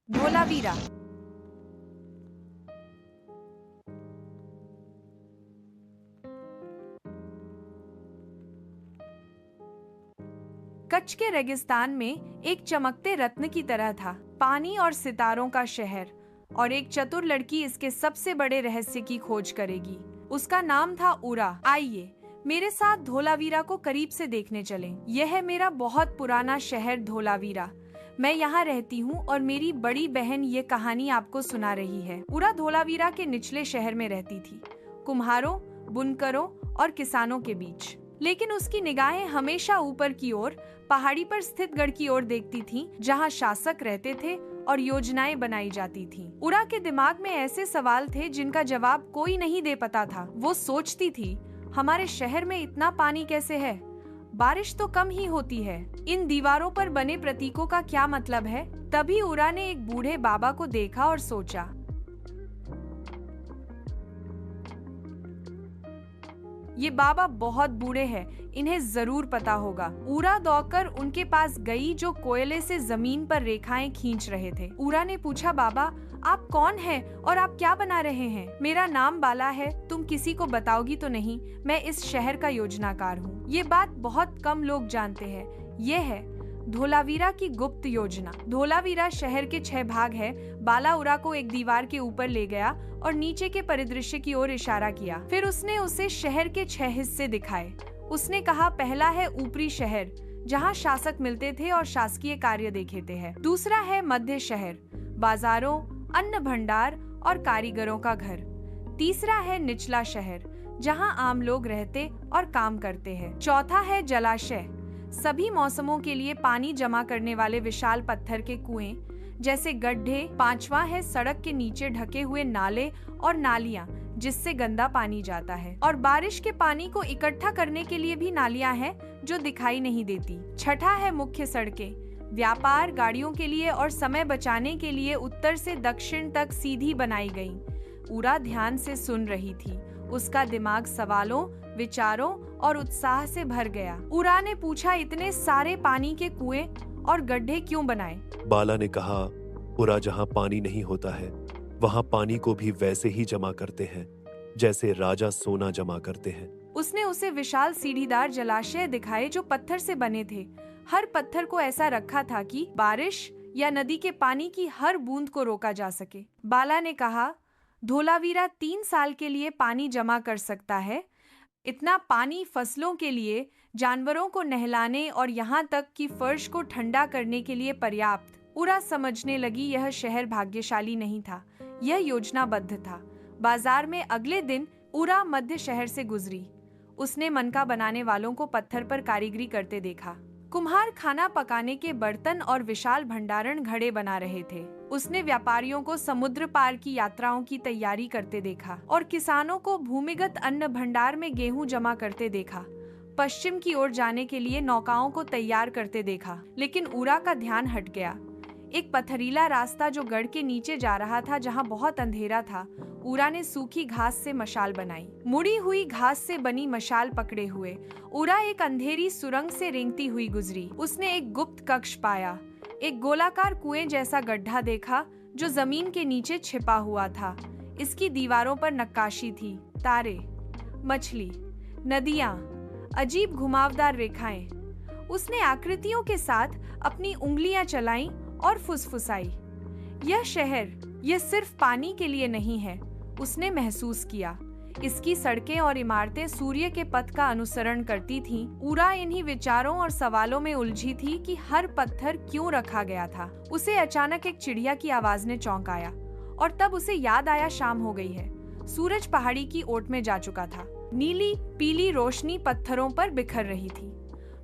धोलावीरा। कच्छ के रेगिस्तान में एक चमकते रत्न की तरह था, पानी और सितारों का शहर, और एक चतुर लड़की इसके सबसे बड़े रहस्य की खोज करेगी। उसका नाम था उरा। आइए मेरे साथ धोलावीरा को करीब से देखने चलें। यह है मेरा बहुत पुराना शहर धोलावीरा। मैं यहाँ रहती हूँ और मेरी बड़ी बहन ये कहानी आपको सुना रही है। उरा धोलावीरा के निचले शहर में रहती थी, कुम्हारों, बुनकरों और किसानों के बीच। लेकिन उसकी निगाहें हमेशा ऊपर की ओर, पहाड़ी पर स्थित गढ़ की ओर देखती थीं, जहां शासक रहते थे और योजनाएं बनाई जाती थीं। उरा के दिमाग में ऐसे सवाल थे जिनका जवाब कोई नहीं दे पाता था। वो सोचती थी, हमारे शहर में इतना पानी कैसे है? बारिश तो कम ही होती है। इन दीवारों पर बने प्रतीकों का क्या मतलब है? तभी उरा ने एक बूढ़े बाबा को देखा और सोचा, ये बाबा बहुत बूढ़े हैं, इन्हें जरूर पता होगा। उरा दौड़कर उनके पास गई, जो कोयले से जमीन पर रेखाएं खींच रहे थे। उरा ने पूछा, बाबा आप कौन हैं और आप क्या बना रहे हैं? मेरा नाम बाला है, तुम किसी को बताओगी तो नहीं? मैं इस शहर का योजनाकार हूँ। ये बात बहुत कम लोग जानते हैं। ये है धोलावीरा की गुप्त योजना। धोलावीरा शहर के 6 भाग है। बाला उरा को एक दीवार के ऊपर ले गया और नीचे के परिदृश्य की ओर इशारा किया। फिर उसने उसे शहर के 6 हिस्से दिखाए। उसने कहा, पहला है ऊपरी शहर, जहां शासक मिलते थे और शासकीय कार्य देखेते हैं। दूसरा है मध्य शहर, बाजारों, अन्न भंडार और कारीगरों का घर। तीसरा है निचला शहर, जहां आम लोग रहते और काम करते हैं। चौथा है जलाशय, सभी मौसमों के लिए पानी जमा करने वाले विशाल पत्थर के कुएं जैसे गड्ढे। पांचवा है सड़क के नीचे ढके हुए नाले और नालियां, जिससे गंदा पानी जाता है, और बारिश के पानी को इकट्ठा करने के लिए भी नालियां हैं जो दिखाई नहीं देती। छठा है मुख्य सड़कें, व्यापार, गाड़ियों के लिए और समय बचाने के लिए उत्तर से दक्षिण तक सीधी बनाई गई। उरा ध्यान से सुन रही थी। उसका दिमाग सवालों, विचारों और उत्साह से भर गया। उरा ने पूछा, इतने सारे पानी के कुएं और गड्ढे क्यों बनाए? बाला ने कहा, उरा, जहां पानी नहीं होता है वहां पानी को भी वैसे ही जमा करते हैं जैसे राजा सोना जमा करते हैं। उसने उसे विशाल सीढ़ीदार जलाशय दिखाए जो पत्थर से बने थे। हर पत्थर को ऐसा रखा था कि बारिश या नदी के पानी की हर बूंद को रोका जा सके। बाला ने कहा, धोलावीरा 3 साल के लिए पानी जमा कर सकता है। इतना पानी फसलों के लिए, जानवरों को नहलाने और यहाँ तक कि फर्श को ठंडा करने के लिए पर्याप्त। उरा समझने लगी, यह शहर भाग्यशाली नहीं था, यह योजनाबद्ध था। बाजार में अगले दिन उरा मध्य शहर से गुजरी। उसने मनका बनाने वालों को पत्थर पर कारीगरी करते देखा। कुम्हार खाना पकाने के बर्तन और विशाल भंडारण घड़े बना रहे थे। उसने व्यापारियों को समुद्र पार की यात्राओं की तैयारी करते देखा और किसानों को भूमिगत अन्न भंडार में गेहूं जमा करते देखा। पश्चिम की ओर जाने के लिए नौकाओं को तैयार करते देखा। लेकिन उरा का ध्यान हट गया। एक पथरीला रास्ता जो गढ़ के नीचे जा रहा था, जहां बहुत अंधेरा था। उरा ने सूखी घास से मशाल बनाई। मुड़ी हुई घास से बनी मशाल पकड़े हुए उरा एक अंधेरी सुरंग से रेंगती हुई गुजरी। उसने एक गुप्त कक्ष पाया, एक गोलाकार कुएं जैसा गड्ढा देखा जो जमीन के नीचे छिपा हुआ था। इसकी दीवारों पर नक्काशी थी, तारे, मछली, नदियां, अजीब घुमावदार रेखाएं। उसने आकृतियों के साथ अपनी उंगलियां चलाईं और फुसफुसाई। यह शहर, यह सिर्फ पानी के लिए नहीं है, उसने महसूस किया। इसकी सड़कें और इमारतें सूर्य के पथ का अनुसरण करती थीं। उरा इन्हीं विचारों और सवालों में उलझी थी कि हर पत्थर क्यों रखा गया था। उसे अचानक एक चिड़िया की आवाज ने चौंकाया और तब उसे याद आया, शाम हो गई है। सूरज पहाड़ी की ओट में जा चुका था। नीली पीली रोशनी पत्थरों पर बिखर रही थी।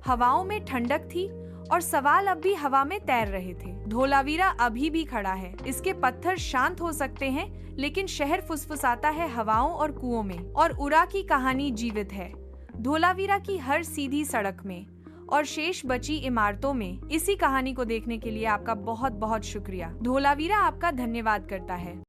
हवाओं में ठंडक थी और सवाल अब भी हवा में तैर रहे थे। धोलावीरा अभी भी खड़ा है। इसके पत्थर शांत हो सकते हैं, लेकिन शहर फुसफुसाता है हवाओं और कुओं में। और उरा की कहानी जीवित है, धोलावीरा की हर सीधी सड़क में और शेष बची इमारतों में। इसी कहानी को देखने के लिए आपका बहुत बहुत शुक्रिया। धोलावीरा आपका धन्यवाद करता है।